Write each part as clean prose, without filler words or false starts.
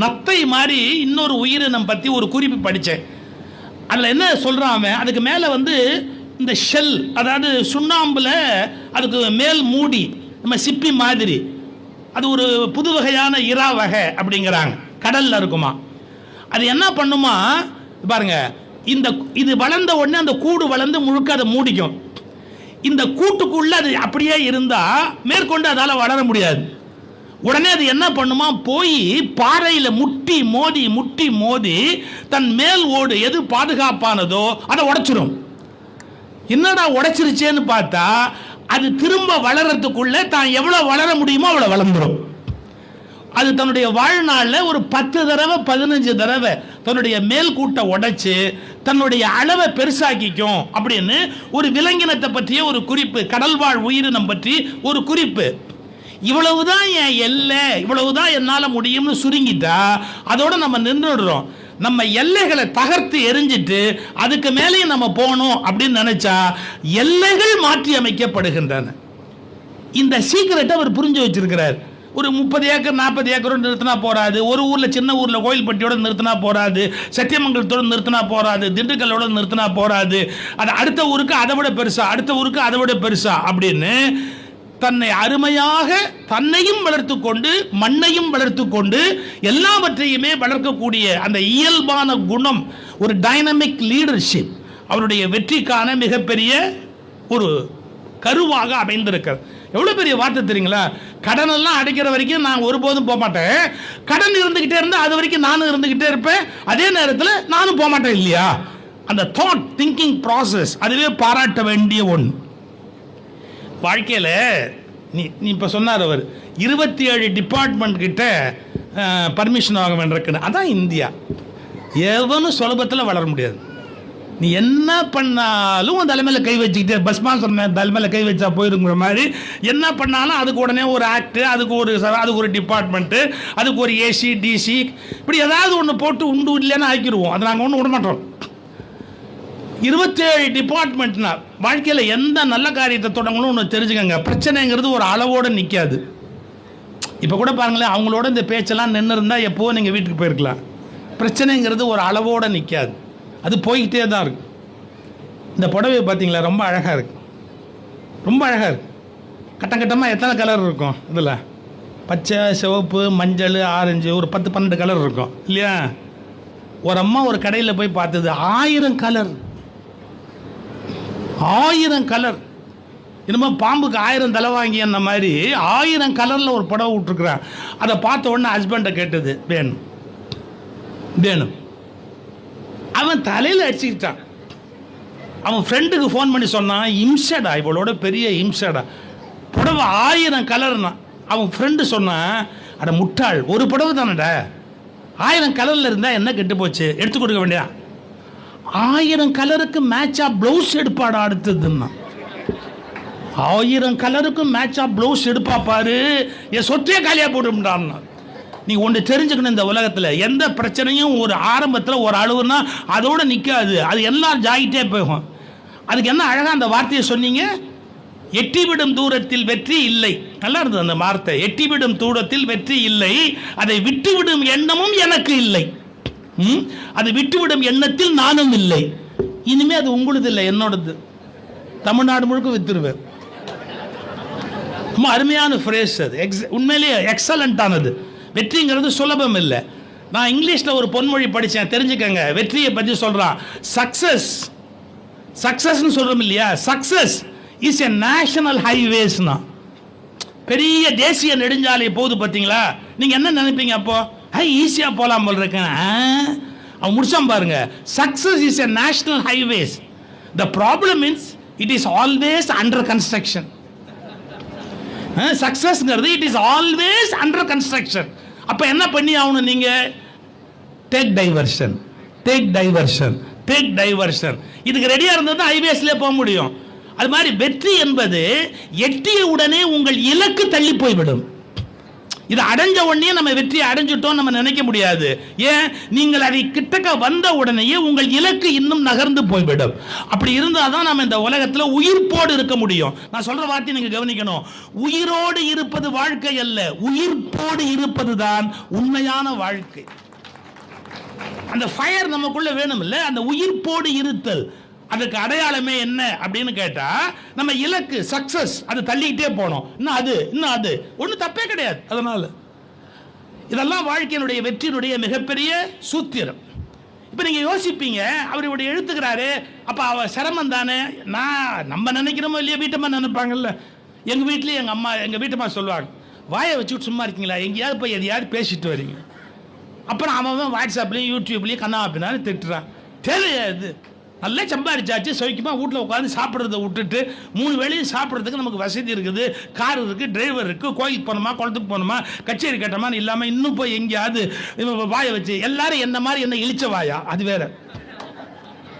நத்தை மாதிரி இன்னொரு உயிரினம் பற்றி ஒரு குறிப்பு படித்தேன். அதில் என்ன சொல்கிறான் அவன், அதுக்கு மேலே வந்து இந்த ஷெல், அதாவது சுண்ணாம்பில் அதுக்கு மேல் மூடி நம்ம சிப்பி மாதிரி, அது ஒரு புது வகையான இறா வகை அப்படிங்கிறாங்க, கடலில் இருக்குமா. அது என்ன பண்ணுமா பாருங்க, இது வளர்ந்த உடனே அந்த கூடு வளர்ந்து முழுக்க அதை மூடிக்கும். இந்த கூட்டுக்குள்ள அது அப்படியே இருந்தால் மேற்கொண்டு அதால் வளர முடியாது. உடனே அது என்ன பண்ணுமா, போய் பாறையில் முட்டி மோதி தன் மேல் ஓடு எது பாதுகாப்பானதோ அதை உடைச்சிரும். என்னடா உடைச்சிருச்சேன்னு பார்த்தா அது திரும்ப வளர்றதுக்குள்ள தான் எவ்வளோ வளர முடியுமோ அவ்வளோ வளர்ந்துடும். அது தன்னுடைய வாழ்நாளில் ஒரு 10 தடவை 15 தடவை தன்னுடைய மேல் கூட்டை உடைச்சு தன்னுடைய அளவை பெருசாக்கிக்கும் அப்படின்னு ஒரு விலங்கினத்தை பற்றிய ஒரு குறிப்பு, கடல்வாழ் உயிரினம் பற்றி ஒரு குறிப்பு. இவ்வளவுதான் என் எல்லை, இவ்வளவுதான் என்னால் முடியும்னு சுருங்கிட்டா அதோட நம்ம நின்றுடுறோம். நம்ம எல்லைகளை தகர்த்து எரிஞ்சிட்டு அதுக்கு மேலேயும் நம்ம போகணும் அப்படின்னு நினைச்சா எல்லைகள் மாற்றி அமைக்கப்படுகின்றன. இந்த சீக்கிரட்டை அவர் புரிஞ்சு வச்சிருக்கிறார். ஒரு 30 ஏக்கர் 40 ஏக்கரோடு நிறுத்தினா போராது, ஒரு ஊரில் சின்ன ஊரில் கோயில்பட்டியோட நிறுத்தினா போராது, சத்தியமங்கலத்தோடு நிறுத்தினா போராது, திண்டுக்கல்லோட நிறுத்தினா போராது, அது அடுத்த ஊருக்கு அதை விட பெருசா, அடுத்த ஊருக்கு அதை விட பெருசா அப்படின்னு தன்னை அருமையாக தன்னையும் வளர்த்து கொண்டு மண்ணையும் வளர்த்து கொண்டு எல்லாவற்றையுமே வளர்க்கக்கூடிய அந்த இயல்பான குணம், ஒரு டைனமிக் லீடர்ஷிப் அவருடைய வெற்றிக்கான மிகப்பெரிய ஒரு கருவாக அமைந்திருக்கிறது. எவ்வளோ பெரிய வார்த்தை தெரியுங்களா? கடனெல்லாம் அடைக்கிற வரைக்கும் நான் ஒருபோதும் போக மாட்டேன், கடன் இருந்துக்கிட்டே இருந்தால் அது வரைக்கும் நானும் இருந்துக்கிட்டே இருப்பேன், அதே நேரத்தில் நானும் போக மாட்டேன் இல்லையா? அந்த தாட் திங்கிங் ப்ராசஸ் அதுவே பாராட்ட வேண்டிய ஒன்று. வாழ்க்கையில் நீ இப்போ சொன்னார் அவர் 27 டிபார்ட்மெண்ட் கிட்ட பர்மிஷன் வாங்க வேண்டியிருக்குன்னு. அதான் இந்தியா. எவனும் சுலபத்தில் வளர முடியாது. நீ என்ன பண்ணாலும் அந்த தலைமையில் கை வச்சுக்கிட்டே, பஸ்மான் சொன்ன தலைமையில் கை வச்சா போயிருங்கிற மாதிரி என்ன பண்ணாலும் அதுக்கு உடனே ஒரு ஆக்டு, அதுக்கு ஒரு டிபார்ட்மெண்ட்டு, அதுக்கு ஒரு ஏசி டிசி, இப்படி ஏதாவது ஒன்று போட்டு உண்டு இல்லைன்னு ஆக்கிடுவோம். அதை நாங்கள் ஒன்றும் விட மாட்டோம். 27 டிபார்ட்மெண்ட்னா வாழ்க்கையில் எந்த நல்ல காரியத்தை தொடங்கணும் ஒன்று தெரிஞ்சுக்கங்க. பிரச்சனைங்கிறது ஒரு அளவோடு நிற்காது. இப்போ கூட பாருங்களேன், அவங்களோட இந்த பேச்செல்லாம் நின்று இருந்தால் எப்போது நீங்கள் வீட்டுக்கு போயிருக்கலாம். பிரச்சனைங்கிறது ஒரு அளவோடு நிற்காது, அது போய்கிட்டே தான் இருக்கு. இந்த புடவை பார்த்தீங்களா, ரொம்ப அழகாக இருக்கு, ரொம்ப அழகாக இருக்கு. கட்டம் கட்டமாக எத்தனை கலர் இருக்கும் இதில்? பச்சை, சிவப்பு, மஞ்சள், ஆரஞ்சு, ஒரு 10-12 கலர் இருக்கும் இல்லையா? ஒரு அம்மா ஒரு கடையில் போய் பார்த்தது 1000 கலர், 1000 கலர். இனிமே பாம்புக்கு 1000 தலை வாங்கி அந்த மாதிரி 1000 கலரில் ஒரு புடவை விட்டுருக்குறான். அதை பார்த்த உடனே ஹஸ்பண்டை கேட்டது, வேணும் வேணும். அவன் தலையில் அடிச்சுக்கிட்டான். அவன் ஃப்ரெண்டுக்கு ஃபோன் பண்ணி சொன்னான், இம்சடா, இவளோட பெரிய இம்சடா, புடவை 1000 கலர்னா. அவன் ஃப்ரெண்டு சொன்னான், அட முட்டாள், ஒரு புடவை தானடா, 1000 கலரில் இருந்தால் என்ன கெட்டு போச்சு, எடுத்து கொடுக்க வேண்டியா? 1000 கலருக்கு மேட்சாக ப்ளவுஸ் எடுப்பாடா அடுத்ததுன்னா. 1000 கலருக்கு மேட்சாக ப்ளவுஸ் எடுப்பா பாரு, என் சொத்தையே காலியாக போட்டுட்டான்னா. நீ ஒன்று தெரிஞ்சுக்கணும், இந்த உலகத்தில் எந்த பிரச்சனையும் ஒரு ஆரம்பத்தில் ஒரு அளவுனா அதோடு நிற்காது, அது எல்லாம் ஜாயிட்டே போகும். அதுக்கு என்ன அழகாக அந்த வார்த்தையை சொன்னீங்க, எட்டிவிடும் தூரத்தில் வெற்றி இல்லை. நல்லா இருந்தது அந்த வார்த்தை, எட்டிவிடும் தூரத்தில் வெற்றி இல்லை, அதை விட்டுவிடும் எண்ணமும் எனக்கு இல்லை, அதை விட்டுவிடும் எண்ணத்தில் நானும் இல்லை. இனிமே அது உங்களுது இல்லை, என்னோடது. தமிழ்நாடு முழுக்க வித்துருவேன். ரொம்ப அருமையான ஃப்ரேஸ் அது, உண்மையிலேயே எக்ஸலண்டானது. வெற்றிங்கிறது சுலபம் இல்லை. நான் இங்கிலீஷில் ஒரு பொன்மொழி படித்தேன், தெரிஞ்சுக்கங்க. வெற்றியை பற்றி சொல்கிறான், சக்ஸஸ்ன்னு சொல்கிறோம் இல்லையா, சக்ஸஸ் இஸ் எ நேஷனல் ஹைவேஸ்னா. பெரிய தேசிய நெடுஞ்சாலை போகுது பார்த்தீங்களா, நீங்கள் என்ன நினைப்பீங்க? அப்போ ஈஸியாக போகலாம் போல் இருக்கேன். அவன் முடிச்சான் பாருங்க, success is a national highways, the problem is it is always under construction. சக்ஸஸ்ங்கிறது it is always under construction. அப்போ என்ன பண்ணி ஆகணும் நீங்கள்? Take diversion, take diversion, take diversion. இதுக்கு ரெடியாக இருந்தது தான் ஹைவேஸ்லேயே போக முடியும். அது மாதிரி வெற்றி என்பது எட்டிய உடனே உங்கள் இலக்கு தள்ளி போய்விடும். இதை அடைஞ்ச உடனே நம்ம வெற்றியை அடைஞ்சிட்டோம் நம்ம நினைக்க முடியாது. ஏன்? நீங்கள் அதை கிட்டக்க வந்த உடனேயே உங்கள் இலக்கு இன்னும் நகர்ந்து போய்விடும். அப்படி இருந்தால் தான் நம்ம இந்த உலகத்தில் உயிர்ப்போடு இருக்க முடியும். நான் சொல்ற வார்த்தையை நீங்க கவனிக்கணும். உயிரோடு இருப்பது வாழ்க்கை அல்ல, உயிர்ப்போடு இருப்பது தான் உண்மையான வாழ்க்கை. அந்த ஃபயர் நமக்குள்ள வேணும் இல்ல, அந்த உயிர்ப்போடு இருத்தல். அதுக்கு அடையாளமே என்ன அப்படின்னு கேட்டா, நம்ம இலக்கு சக்சஸ், அது தள்ளிக்கிட்டே போனோம், இன்னும் அது ஒன்றும் தப்பே கிடையாது. அதனால இதெல்லாம் வாழ்க்கையினுடைய வெற்றியினுடைய மிகப்பெரிய சூத்திரம். இப்போ நீங்க யோசிப்பீங்க, அவர் இப்படி எழுத்துக்கிறாரு, அப்ப அவ சிரமம் தானே. நம்ம நினைக்கிறோமோ இல்லையா, வீட்டம்மா நினைப்பாங்கல்ல. எங்க வீட்லயே எங்க வீட்டம்மா சொல்லுவாங்க, வாயை வச்சுட்டு சும்மா இருக்கீங்களா, எங்கேயாவது போய் எதையாவது பேசிட்டு வரீங்க. அப்புறம் அவன் வாட்ஸ்அப்லேயும் யூடியூப்லேயும் கண்ணா அப்படின்னாலும் திட்டுறான். தெரியாது, நல்லா சம்பாதிச்சாச்சு, சௌக்கியமாக வீட்டில் உட்காந்து சாப்பிட்றத விட்டுட்டு 3 வேளையும் சாப்பிட்றதுக்கு நமக்கு வசதி இருக்குது, கார் இருக்குது, டிரைவர் இருக்குது, கோயிலுக்கு போகணுமா, குளத்துக்கு போகணுமா, கச்சேரி கட்டமா இல்லாமல் இன்னும் போய் எங்கேயாவது வாயை வச்சு எல்லாரும் என்ன மாதிரி என்ன இழிச்ச வாயா, அது வேற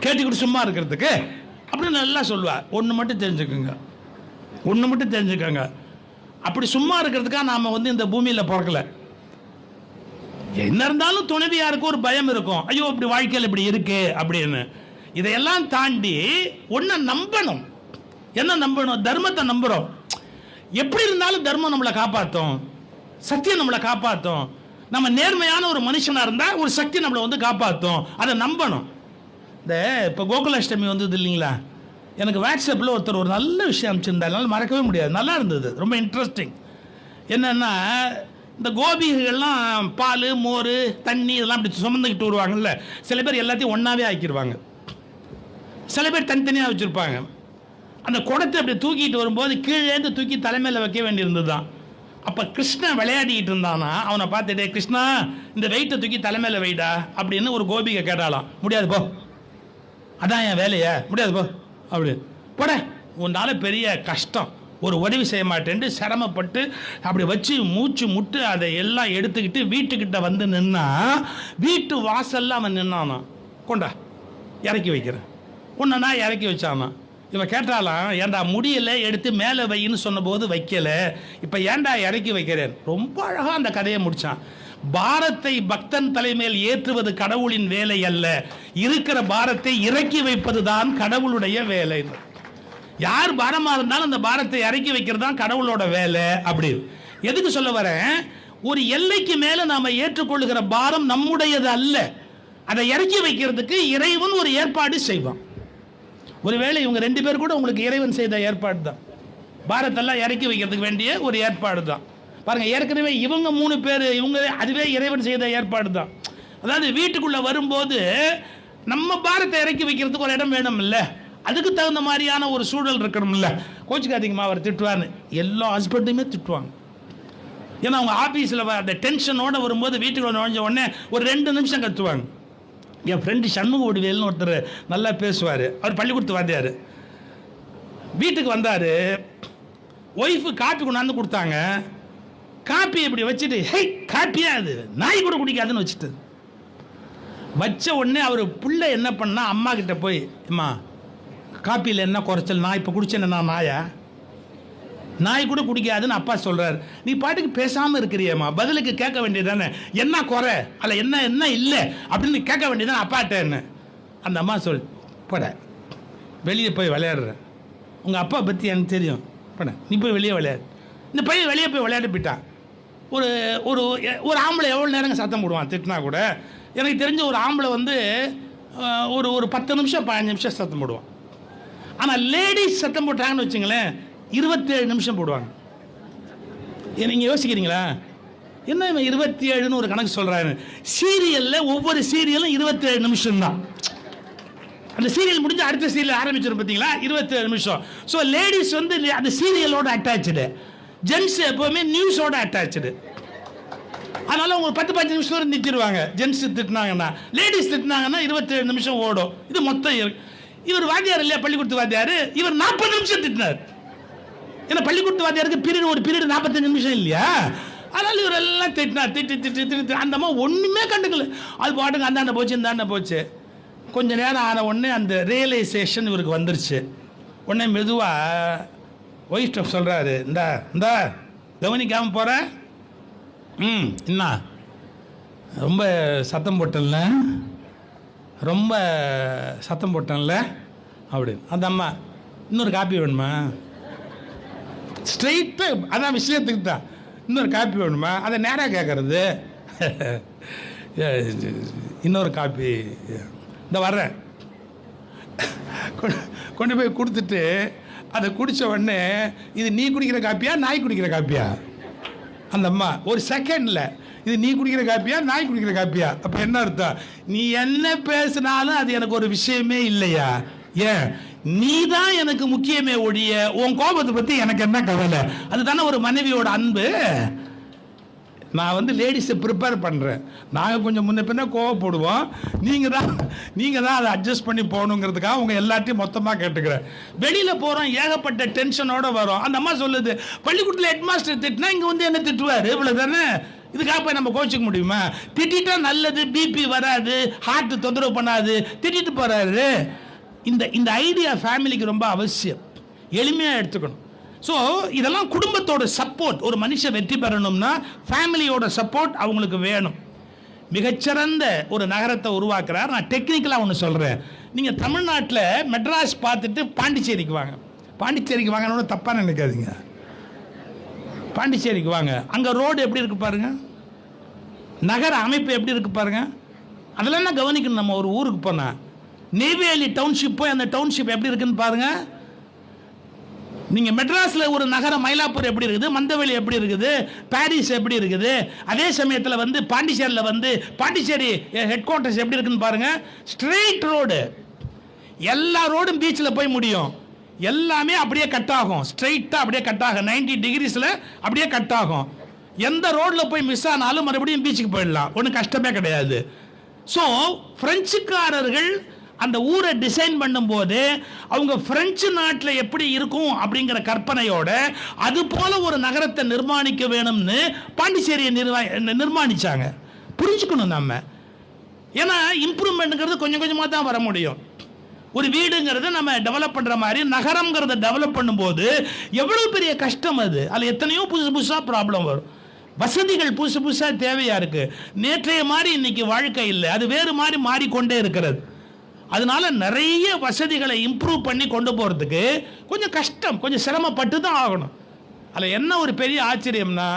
கேட்டுக்கிட்டு சும்மா இருக்கிறதுக்கு அப்படின்னு நல்லா சொல்லுவார். ஒன்று மட்டும் தெரிஞ்சுக்கோங்க, அப்படி சும்மா இருக்கிறதுக்காக நாம் இந்த பூமியில் பிறக்கல. என்ன இருந்தாலும் துணைவியாருக்கு ஒரு பயம் இருக்கும், ஐயோ இப்படி வாழ்க்கையில் இப்படி இருக்கு அப்படின்னு. இதையெல்லாம் தாண்டி ஒன்ன நம்பணும். என்ன நம்பணும்? தர்மத்தை நம்புறோம். எப்படி இருந்தாலும் தர்மம் நம்மளை காப்பாற்றும், சத்தியம் நம்மளை காப்பாற்றும். நம்ம நேர்மையான ஒரு மனுஷனா இருந்தா ஒரு சக்தி நம்மளை காப்பாற்றும், அதை நம்பணும். இப்போ கோகுலாஷ்டமி வந்தது இல்லைங்களா, எனக்கு வாட்ஸ்அப்பில் ஒருத்தர் ஒரு நல்ல விஷயம் அனுப்பிச்சிருந்தாலும் மறக்கவே முடியாது, நல்லா இருந்தது, ரொம்ப இன்ட்ரெஸ்டிங். என்னன்னா, இந்த கோபிகள்லாம் பால், மோர், தண்ணி இதெல்லாம் அப்படி சுமந்துக்கிட்டு வருவாங்கல்ல. சில பேர் எல்லாத்தையும் ஒன்றாவே ஆக்கிடுவாங்க, சில பேர் தனித்தனியாக வச்சுருப்பாங்க. அந்த குடத்தை அப்படி தூக்கிட்டு வரும்போது கீழேந்து தூக்கி தலைமையில் வைக்க வேண்டியிருந்தது தான். அப்போ கிருஷ்ணன் விளையாடிக்கிட்டு இருந்தானா, அவனை பார்த்துட்டே, கிருஷ்ணா இந்த வெயிட்டை தூக்கி தலைமையில் வைடா அப்படின்னு ஒரு கோபிகை கேட்டாலாம். முடியாது போ, அதான் என் வேலையை, முடியாது போ அப்படி போட, உன்னால பெரிய கஷ்டம், ஒரு உதவி செய்ய மாட்டேன்ட்டு சிரமப்பட்டு அப்படி வச்சு மூச்சு முட்டு அதை எல்லாம் எடுத்துக்கிட்டு வீட்டுக்கிட்ட வந்து நின்னா, வீட்டு வாசல்ல அவன் நின்னானா, கொண்டா இறக்கி வைக்கிறேன், உன்னா இறக்கி வச்சானா. இவன் கேட்டாலாம், ஏண்டா முடியல எடுத்து மேலே வைன்னு சொன்னபோது வைக்கல, இப்போ ஏண்டா இறக்கி வைக்கிறேன். ரொம்ப அழகாக அந்த கதையை முடித்தான். பாரத்தை பக்தன் தலைமையில் ஏற்றுவது கடவுளின் வேலை அல்ல, இருக்கிற பாரத்தை இறக்கி வைப்பது தான் கடவுளுடைய வேலை. யார் பாரமாக இருந்தாலும் அந்த பாரத்தை இறக்கி வைக்கிறது தான் கடவுளோட வேலை. அப்படி எதுக்கு சொல்ல வரேன்? ஒரு எல்லைக்கு மேலே நாம் ஏற்றுக்கொள்ளுகிற பாரம் நம்முடையது அல்ல, அதை இறக்கி வைக்கிறதுக்கு இறைவன் ஒரு ஏற்பாடு செய்வான். ஒருவேளை இவங்க 2 பேர் கூட உங்களுக்கு இறைவன் செய்த ஏற்பாடு தான், பாரத்தெல்லாம் இறக்கி வைக்கிறதுக்கு வேண்டிய ஒரு ஏற்பாடு தான். பாருங்க, ஏற்கனவே இவங்க 3 பேர், அதுவே இறைவன் செய்த ஏற்பாடு தான். அதாவது வீட்டுக்குள்ள வரும்போது நம்ம பாரத்தை இறக்கி வைக்கிறதுக்கு ஒரு இடம் வேணும் இல்லை, அதுக்கு தகுந்த மாதிரியான ஒரு சூழல் இருக்கணும் இல்லை. கோச்சுக்காதீங்கம்மா அவர் திட்டுவான்னு எல்லா ஹஸ்பண்டையுமே திட்டுவாங்க. ஏன்னா அவங்க ஆஃபீஸில் அந்த டென்ஷனோடு வரும்போது வீட்டுக்குள்ள நுழைஞ்ச உடனே ஒரு 2 நிமிஷம் கத்துவாங்க. என் ஃப்ரெண்டு சண்முக வடிவேல்னு ஒருத்தர் நல்லா பேசுவார், அவர் பள்ளிக்கூடத்து வாத்தியார். வீட்டுக்கு வந்தார், ஒய்ஃபு காப்பி கொண்டாந்து கொடுத்தாங்க. காப்பி இப்படி வச்சுட்டு, ஹே காப்பியா அது நாய் கூட குடிக்காதுன்னு வச்சுட்டு வச்ச உடனே அவர் பிள்ளை என்ன பண்ணா, அம்மா கிட்ட போய், அம்மா காப்பியில் என்ன குறைச்சல், நான் இப்போ குடிச்சேன், நான் நாயா, நாய் கூட குடிக்காதுன்னு அப்பா சொல்கிறார். நீ பாட்டுக்கு பேசாமல் இருக்கிறியம்மா, பதிலுக்கு கேட்க வேண்டியது தானே, என்ன குறை அல்ல என்ன இல்லை அப்படின்னு கேட்க வேண்டியது தானே அப்பாட்டேன்னு. அந்த அம்மா சொல், போட வெளியே போய் விளையாடுற, உங்கள் அப்பா பற்றி எனக்கு தெரியும், போட நீ போய் வெளியே விளையாடு. இந்த பையன் வெளியே போய் விளையாட போயிட்டான். ஒரு ஒரு ஒரு ஆம்பளை எவ்வளோ நேரங்க சத்தம் போடுவான் திட்டினா கூட. எனக்கு தெரிஞ்ச ஒரு ஆம்பளை ஒரு ஒரு 10 நிமிஷம் 15 நிமிஷம் சத்தம் போடுவான். ஆனால் லேடிஸ் சத்தம் போட்டாங்கன்னு வச்சுங்களேன், 27 நிமிஷம் போடுவாங்க. நீங்கள் யோசிக்கிறீங்களா, என்ன இவன் 27ன்னு ஒரு கணக்கு சொல்கிறாரு? சீரியலில் ஒவ்வொரு சீரியலும் 27 நிமிஷம் தான். அந்த சீரியல் முடிஞ்சு அடுத்த சீரியல் ஆரம்பிச்சிடும் பார்த்தீங்களா, 27 நிமிஷம். ஸோ லேடிஸ் அந்த சீரியலோட அட்டாச்சு, ஜென்ஸ் எப்போவுமே நியூஸோட அட்டாச்சு. அதனால அவங்க 10-15 நிமிஷம் வரை நிறுத்திடுவாங்க. ஜென்ஸ் திட்டினாங்கன்னா, லேடிஸ் திட்டினாங்கன்னா 27 நிமிஷம் ஓடும். இது மொத்தம். இவர் வாத்தியார் இல்லையா, பள்ளிக்கூடத்து வாத்தியார், இவர் 40 நிமிஷம் திட்டினார். ஏன்னா பள்ளிக்கூடத்து வாத்தியாருக்கு பீரியட், ஒரு பீரியட் 45 நிமிஷம் இல்லையா, அதனால இவர் எல்லாம் திட்டினார். திட்டு அந்த அம்மா ஒன்றுமே கண்டுக்கல, அது பாட்டுக்கு அந்தாண்ட போச்சு இந்தாண்ட போச்சு. கொஞ்ச நேரம் ஆன உடனே அந்த ரியலைசேஷன் இவருக்கு வந்துருச்சு. உடனே மெதுவாக ஒய்ஃப் சொல்கிறாரு, இந்தா கவனிக்காமல் போகிற, என்ன ரொம்ப சத்தம் போட்டேன்ல, ரொம்ப சத்தம் போட்டேன்ல அப்படின்னு. அந்த அம்மா இன்னொரு காப்பி வேணுமா? ஸ்ட்ரெயிட்டாக அதான் விஷயத்துக்கு தான். இன்னொரு காப்பி வேணுமா? அதை நேராக கேட்குறது. இன்னொரு காப்பி இந்த வர்றேன் கொண்டு போய் கொடுத்துட்டு அதை குடித்த உடனே இது நீ குடிக்கிற காப்பியா நாய் குடிக்கிற காப்பியா? அந்த அம்மா ஒரு செகண்டில் இது நீ குடிக்கிற காப்பியா நாய் குடிக்கிற காப்பியா? அப்போ என்ன அர்த்தம்? நீ என்ன பேசினாலும் அது எனக்கு ஒரு விஷயமே இல்லையா? ஏன் நீ தான் எனக்கு முக்கியமே ஒழிய உன் கோபத்தை பற்றி எனக்கு என்ன கவலை? அதுதானே ஒரு மனைவியோட அன்பு. நான் வந்து லேடிஸை ப்ரிப்பேர் பண்ணுறேன். நாங்கள் கொஞ்சம் முன்ன பின்ன கோவப்படுவோம். நீங்கள் தான் அதை அட்ஜஸ்ட் பண்ணி போகணுங்கிறதுக்காக உங்கள் எல்லாத்தையும் மொத்தமாக கேட்டுக்கிறேன். வெளியில் போகிறோம், ஏகப்பட்ட டென்ஷனோடு வரோம். அந்த அம்மா சொல்லுது, பள்ளிக்கூடத்தில் ஹெட் மாஸ்டர் திட்டினா இங்கே வந்து என்ன திட்டுவார், இவ்வளோ தானே. இதுக்காக போய் நம்ம கோச்சிக்க முடியுமா? திட்டா நல்லது, பிபி வராது, ஹார்ட் தொந்தரவு பண்ணாது, திட்டிட்டு போகிறாரு. இந்த ஐடியா ஃபேமிலிக்கு ரொம்ப அவசியம். எளிமையாக எடுத்துக்கணும். ஸோ இதெல்லாம் குடும்பத்தோட சப்போர்ட். ஒரு மனுஷன் வெற்றி பெறணும்னா ஃபேமிலியோட சப்போர்ட் அவங்களுக்கு வேணும். மிகச்சிறந்த ஒரு நகரத்தை உருவாக்குறார். நான் டெக்னிக்கலாக ஒன்று சொல்கிறேன். நீங்கள் தமிழ்நாட்டில் மெட்ராஸ் பார்த்துட்டு பாண்டிச்சேரிக்கு வாங்க. பாண்டிச்சேரிக்கு வாங்கன்னு தப்பாக நினைக்காதீங்க. பாண்டிச்சேரிக்கு வாங்க. அங்கே ரோடு எப்படி இருக்குது பாருங்கள், நகர அமைப்பு எப்படி இருக்குது பாருங்கள். அதெல்லாம் என்ன கவனிக்கணும் நம்ம ஒரு ஊருக்கு போனால். நெய்வேலி டவுன்ஷிப் போய் அந்த டவுன்ஷிப் எப்படி இருக்குன்னு பாருங்கள். நீங்கள் மெட்ராஸில் ஒரு நகரம் மயிலாப்பூர் எப்படி இருக்குது, மந்தவெளி எப்படி இருக்குது, பாரிஸ் எப்படி இருக்குது. அதே சமயத்தில் வந்து பாண்டிச்சேரியில் வந்து பாண்டிச்சேரி ஹெட் குவார்ட்டர்ஸ் எப்படி இருக்குன்னு பாருங்கள். ஸ்ட்ரெயிட் ரோடு, எல்லா ரோடும் பீச்சில் போய் முடியும். எல்லாமே அப்படியே கட் ஆகும், ஸ்ட்ரெயிட்டாக அப்படியே கட் ஆகும். 90 டிகிரிஸில் அப்படியே கட் ஆகும். எந்த ரோடில் போய் மிஸ் ஆனாலும் மறுபடியும் பீச்சுக்கு போயிடலாம், ஒன்றும் கஷ்டமே கிடையாது. ஸோ பிரெஞ்சுக்காரர்கள் அந்த ஊரை டிசைன் பண்ணும்போது அவங்க பிரெஞ்சு நாட்டில் எப்படி இருக்கும் அப்படிங்கிற கற்பனையோட அது போல ஒரு நகரத்தை நிர்மாணிக்க வேணும்னு பாண்டிச்சேரியை நிர்மாணிச்சாங்க. புரிஞ்சுக்கணும் நம்ம. ஏன்னா இம்ப்ரூவ்மெண்ட்டுங்கிறது கொஞ்சம் கொஞ்சமாக தான் வர முடியும். ஒரு வீடுங்கிறத நம்ம டெவலப் பண்ணுற மாதிரி நகரங்கிறத டெவலப் பண்ணும்போது எவ்வளோ பெரிய கஷ்டம் அது. அதில் எத்தனையோ புதுசாக ப்ராப்ளம் வரும். வசதிகள் புதுசாக தேவையாக இருக்குது. நேற்றைய மாதிரி இன்னைக்கு வாழ்க்கை இல்லை, அது வேறு மாதிரி மாறிக்கொண்டே இருக்கிறது. அதனால நிறைய வசதிகளை இம்ப்ரூவ் பண்ணி கொண்டு போகிறதுக்கு கொஞ்சம் கஷ்டம், கொஞ்சம் சிரமப்பட்டு தான் ஆகணும். அதில் என்ன ஒரு பெரிய ஆச்சரியம்னா,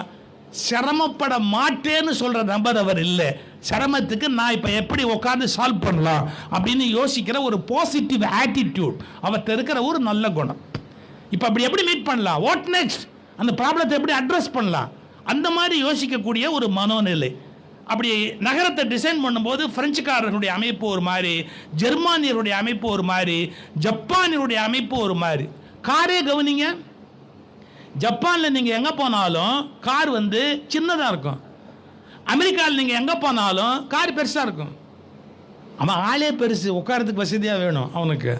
சிரமப்பட மாட்டேன்னு சொல்கிற நபர் அவர் இல்லை. சிரமத்துக்கு நான் இப்போ எப்படி உட்காந்து சால்வ் பண்ணலாம் அப்படின்னு யோசிக்கிற ஒரு பாசிட்டிவ் ஆட்டிடியூட் அவர்கிட்ட இருக்கிற ஒரு நல்ல குணம். இப்போ அப்படி எப்படி மீட் பண்ணலாம், வாட் நெக்ஸ்ட், அந்த ப்ராப்ளத்தை எப்படி அட்ரஸ் பண்ணலாம், அந்த மாதிரி யோசிக்கக்கூடிய ஒரு மனோநிலை. அப்படி நகரத்தை டிசைன் பண்ணும்போது பிரெஞ்சுக்காரர்களுடைய அமைப்பு ஒரு மாதிரி, ஜெர்மானியருடைய அமைப்பு ஒரு மாதிரி, ஜப்பானியருடைய அமைப்பு ஒரு மாதிரி. காரே கவனிங்க, ஜப்பானில் நீங்கள் எங்கே போனாலும் கார் வந்து சின்னதாக இருக்கும். அமெரிக்காவில் நீங்கள் எங்கே போனாலும் கார் பெருசாக இருக்கும். அவன் ஆளே பெருசு, உட்காரத்துக்கு வசதியாக வேணும் அவனுக்கு.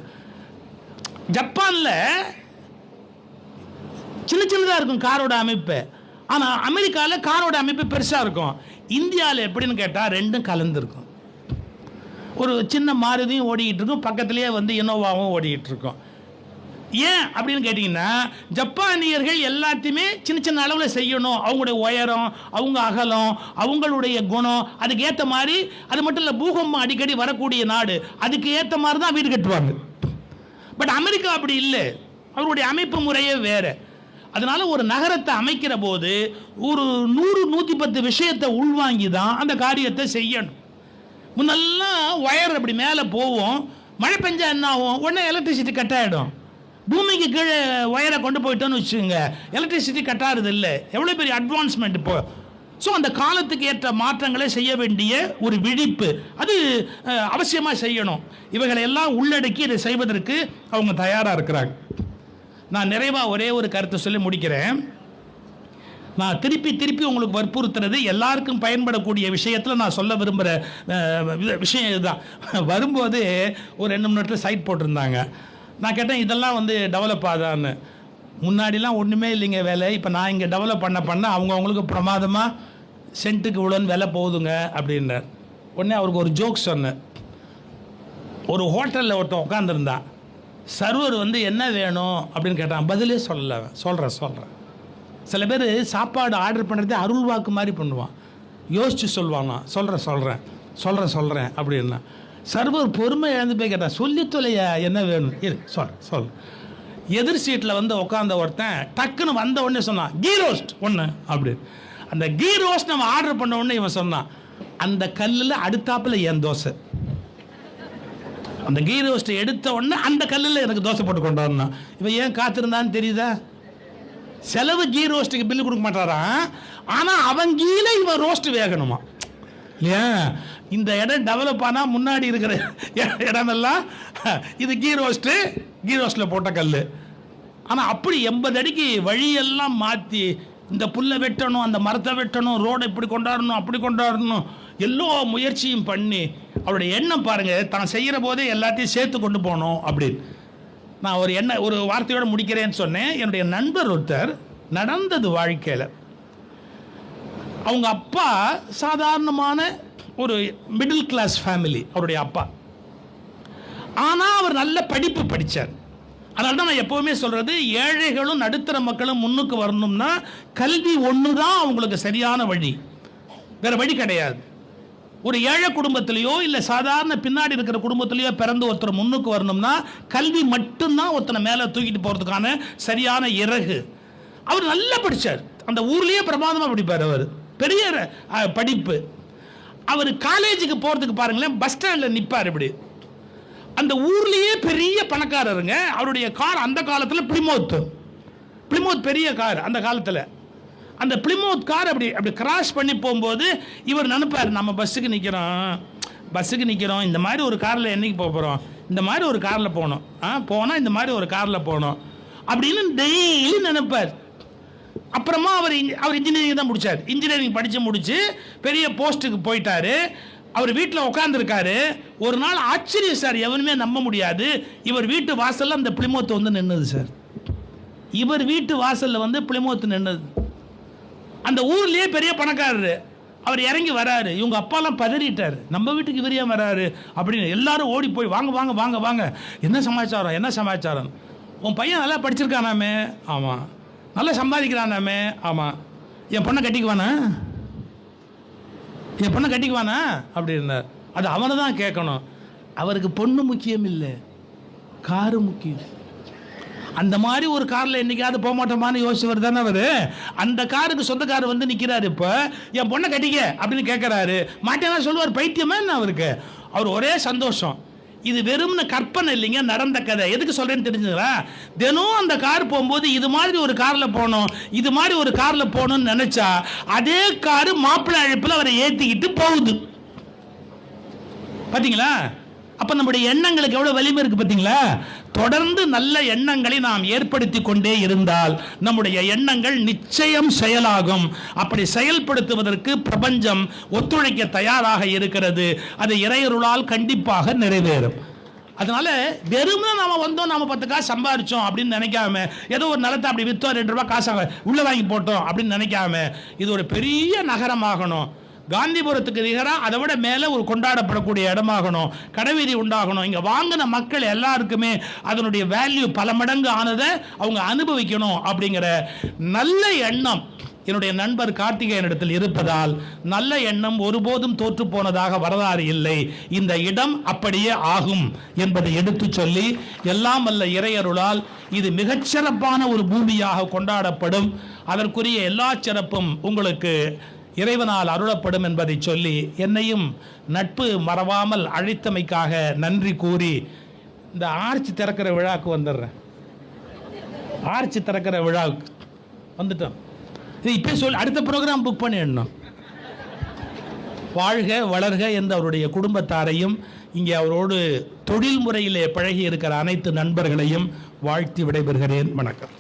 ஜப்பானில் சின்னதாக இருக்கும் காரோட அமைப்பு. ஆனால் அமெரிக்காவில் காரோட அமைப்பு பெருசாக இருக்கும். இந்தியாவில் எப்படின்னு கேட்டால் ரெண்டும் கலந்துருக்கும். ஒரு சின்ன மாருதியும் ஓடிக்கிட்டு இருக்கும், பக்கத்துலேயே வந்து இனோவாவும் ஓடிக்கிட்டு இருக்கும். ஏன் அப்படின்னு கேட்டிங்கன்னா, ஜப்பானியர்கள் எல்லாத்தையுமே சின்ன அளவில் செய்யணும். அவங்களுடைய உயரம், அவங்க அகலம், அவங்களுடைய குணம், அதுக்கு ஏற்ற மாதிரி. அது மட்டும் இல்லை, பூகம்பம் அடிக்கடி வரக்கூடிய நாடு, அதுக்கு ஏற்ற மாதிரி தான் வீடு கட்டுவாங்க. பட் அமெரிக்கா அப்படி இல்லை, அவருடைய அமைப்பு முறையே வேறு. அதனால ஒரு நகரத்தை அமைக்கிற போது ஒரு 100-110 விஷயத்தை உள்வாங்கி தான் அந்த காரியத்தை செய்யணும். முன்னெல்லாம் ஒயர் அப்படி மேலே போவோம், மழை பெஞ்சா என்ன ஆகும், உடனே எலக்ட்ரிசிட்டி கட் ஆகிடும். பூமிக்கு கீழே ஒயரை கொண்டு போயிட்டோன்னு வச்சுக்கோங்க, எலக்ட்ரிசிட்டி கட் ஆகிறது இல்லை. எவ்வளோ பெரிய அட்வான்ஸ்மெண்ட் இப்போ. ஸோ அந்த காலத்துக்கு ஏற்ற மாற்றங்களை செய்ய வேண்டிய ஒரு விழிப்பு அது அவசியமாக செய்யணும். இவைகளை எல்லாம் உள்ளடக்கி இதை செய்வதற்கு அவங்க தயாராக இருக்கிறாங்க. நான் நிறைவாக ஒரே ஒரு கருத்தை சொல்லி முடிக்கிறேன். நான் திருப்பி உங்களுக்கு வற்புறுத்துறது எல்லாருக்கும் பயன்படக்கூடிய விஷயத்தில் நான் சொல்ல விரும்புகிற விஷயம் இதுதான். வரும்போது ஒரு 2 மினிட்ல சைட் போட்டிருந்தாங்க. நான் கேட்டேன், இதெல்லாம் வந்து டெவலப் ஆதான்னு. முன்னாடிலாம் ஒன்றுமே இல்லைங்க வேலை, இப்போ நான் இங்கே டெவலப் பண்ண அவங்களுக்கு பிரமாதமாக சென்ட்டுக்கு இவ்வளோன்னு விலை போகுதுங்க அப்படின்னார். உடனே அவருக்கு ஒரு ஜோக் சொன்னேன். ஒரு ஹோட்டலில் ஒருத்தன் உட்காந்துருந்தான். சர்வர் வந்து என்ன வேணும் அப்படின்னு கேட்டான். பதிலே சொல்கிறேன். சில பேர் சாப்பாடு ஆர்டர் பண்ணுறதே அருள் வாக்கு மாதிரி பண்ணுவான். யோசிச்சு சொல்லுவானா, சொல்கிறேன் அப்படின்னா. சர்வர் பொறுமை இழந்து போய் கேட்டான், சொல்லி தொலையா என்ன வேணும் சொல். எதிர் சீட்டில் வந்து உட்காந்த ஒருத்தன் டக்குன்னு வந்த உடனே சொன்னான், கீ ரோஸ்ட் ஒன்று அப்படின்னு. அந்த கீ ரோஸ்ட் நம்ம ஆர்டர் பண்ண உடனே இவன் சொன்னான், அந்த கல்லில் அடுத்தாப்பில் என் தோசை. அந்த கீ ரோஸ்ட்டை எடுத்த உடனே அந்த கல்லில் எனக்கு தோசை போட்டு கொண்டு வரணும். இவன் ஏன் காத்திருந்தான்னு தெரியுதா? செலவு கீ ரோஸ்ட்டுக்கு பில்லு கொடுக்க மாட்டாரான், ஆனால் அவன் கீழே இவன் ரோஸ்ட் வேகணுமா இல்லையா? இந்த இடம் டெவலப் ஆனால் முன்னாடி இருக்கிற இடமெல்லாம் இது கீ ரோஸ்ட்டில் போட்ட கல். ஆனால் அப்படி 80 அடிக்கு வழியெல்லாம் மாற்றி இந்த புல்லை வெட்டணும், அந்த மரத்தை வெட்டணும், ரோடை இப்படி கொண்டாடணும், அப்படி கொண்டாடணும், எல்லா முயற்சியும் பண்ணி அவருடைய எண்ணம் பாருங்கள், தான் செய்கிற போதே எல்லாத்தையும் சேர்த்து கொண்டு போகணும் அப்படின்னு. நான் ஒரு வார்த்தையோடு முடிக்கிறேன்னு சொன்னேன். என்னுடைய நண்பர் ஒருத்தர் நடந்தது வாழ்க்கையில், அவங்க அப்பா சாதாரணமான ஒரு மிடில் கிளாஸ் ஃபேமிலி அவருடைய அப்பா. ஆனால் அவர் நல்ல படிப்பு படித்தார். அதனால தான் நான் எப்போவுமே சொல்கிறது, ஏழைகளும் நடுத்தர மக்களும் முன்னுக்கு வரணும்னா கல்வி ஒன்று தான் அவங்களுக்கு சரியான வழி, வேறு வழி கிடையாது. ஒரு ஏழை குடும்பத்திலேயோ இல்லை சாதாரண பின்னாடி இருக்கிற குடும்பத்திலேயோ பிறந்து ஒருத்தர் முன்னுக்கு வரணும்னா கல்வி மட்டும்தான் ஒருத்தனை மேலே தூக்கிட்டு போகிறதுக்கான சரியான இறகு. அவர் நல்லா படித்தார், அந்த ஊர்லேயே பிரமாதமாக படிப்பார், அவர் பெரிய படிப்பு. அவர் காலேஜுக்கு போகிறதுக்கு பாருங்களேன், பஸ் ஸ்டாண்டில் நிற்பார் இப்படி. அந்த ஊர்லேயே பெரிய பணக்காரருங்க. அவருடைய கார் அந்த காலத்தில் பிளிமோத் பெரிய கார் அந்த காலத்தில். அந்த பிளிமோத் கார் அப்படி கிராஸ் பண்ணி போகும்போது இவர் நினைப்பார், நம்ம பஸ்ஸுக்கு நிற்கிறோம், இந்த மாதிரி ஒரு காரில் என்னைக்கு போகிறோம், இந்த மாதிரி ஒரு காரில் போகணும், போனால் இந்த மாதிரி ஒரு காரில் போகணும் அப்படின்னு டெய்லி நினைப்பார். அப்புறமா அவர் இன்ஜினியரிங் தான் முடித்தார். இன்ஜினியரிங் முடித்து பெரிய போஸ்ட்டுக்கு போயிட்டார். அவர் வீட்டில் உட்காந்துருக்காரு. ஒரு நாள் ஆச்சரியம் சார், எவனுமே நம்ப முடியாது, இவர் வீட்டு வாசலில் அந்த பிளிமோத்து வந்து நின்றுது சார். இவர் வீட்டு வாசலில் வந்து பிளிமோத்து நின்றுது. அந்த ஊர்லேயே பெரிய பணக்காரரு. அவர் இறங்கி வராரு. இவங்க அப்பாலாம் பதறிட்டார், நம்ம வீட்டுக்கு இவர் ஏன் வராரு அப்படின்னு. எல்லாரும் ஓடி போய் வாங்க, என்ன சமாச்சாரம், உன் பையன் நல்லா படிச்சிருக்கானாமே? ஆமாம். நல்லா சம்பாதிக்கிறானாமே? ஆமாம். என் பொண்ணை கட்டிக்குவானா அப்படின்னார். அது அவனை தான் கேட்கணும். அவருக்கு பொண்ணு முக்கியம் இல்லை, காரு முக்கியம். அந்த மாதிரி ஒரு காரில் என்னைக்காவது போக மாட்டோமான்னு யோசிச்சவர் தானே அவர். அந்த காருக்கு சொந்தக்காரர் வந்து நிற்கிறாரு. இப்போ என் பொண்ணை கட்டிக்க அப்படின்னு கேட்குறாரு. மாட்டேன்னா சொல்லுவார், பைத்தியமா என்ன அவருக்கு? அவர் ஒரே சந்தோஷம். இது வெறும்னு கற்பனை இல்லைங்க, நடந்த கதை. எதுக்கு சொல்கிறேன்னு தெரிஞ்சுங்களா? தினம் அந்த கார் போகும்போது இது மாதிரி ஒரு காரில் போகணும்னு நினச்சா அதே காரு மாப்பிள்ளை அழைப்பில் அவரை ஏற்றிக்கிட்டு போகுது. பார்த்தீங்களா? அப்போ நம்முடைய எண்ணங்களுக்கு எவ்வளோ வலிமை இருக்குது பார்த்தீங்களா? தொடர்ந்து நல்ல எண்ணங்களை நாம் ஏற்படுத்தி கொண்டே இருந்தால் நம்முடைய எண்ணங்கள் நிச்சயம் செயலாகும். அப்படி செயல்படுத்துவதற்கு பிரபஞ்சம் ஒத்துழைக்க தயாராக இருக்கிறது. அது இறையருளால் கண்டிப்பாக நிறைவேறும். அதனால வெறுமனே நாம 10 காசு சம்பாதிச்சோம் அப்படின்னு நினைக்காம, ஏதோ ஒரு நிலத்தை அப்படி விற்றோம், 2 ரூபாய் காசாக உள்ள வாங்கி போட்டோம் அப்படின்னு நினைக்காம, இது ஒரு பெரிய நகரமாகணும், காந்திபுரத்துக்கு நிகராக அதை விட மேலே ஒரு கொண்டாடப்படக்கூடிய இடமாகணும், கடைவீதி உண்டாகணும். இங்கே வாங்கின மக்கள் எல்லாருக்குமே அதனுடைய வேல்யூ பல மடங்கு ஆனதை அவங்க அனுபவிக்கணும் அப்படிங்கிற நல்ல எண்ணம் என்னுடைய நண்பர் கார்த்திகேயனிடத்தில் இருப்பதால் நல்ல எண்ணம் ஒருபோதும் தோற்று போனதாக வரலாறு இல்லை. இந்த இடம் அப்படியே ஆகும் என்பதை எடுத்து சொல்லி, எல்லாம் வல்ல இறையருளால் இது மிகச்சிறப்பான ஒரு பூமியாக கொண்டாடப்படும். அதற்குரிய எல்லா சிறப்பும் உங்களுக்கு இறைவனால் அருளப்படும் என்பதை சொல்லி, என்னையும் நட்பு மறவாமல் அழைத்தமைக்காக நன்றி கூறி இந்த ஆர்ச்சி திறக்கிற விழாவுக்கு வந்துடுறேன். ஆர்ச்சி திறக்கிற விழாவுக்கு வந்துட்டோம். இது இப்போ சொல்லி அடுத்த ப்ரோக்ராம் புக் பண்ணிடணும். வாழ்க வளர்க என்ற அவருடைய குடும்பத்தாரையும் இங்கே அவரோடு தொழில் முறையிலே பழகி இருக்கிற அனைத்து நண்பர்களையும் வாழ்த்தி விடைபெறுகிறேன். வணக்கம்.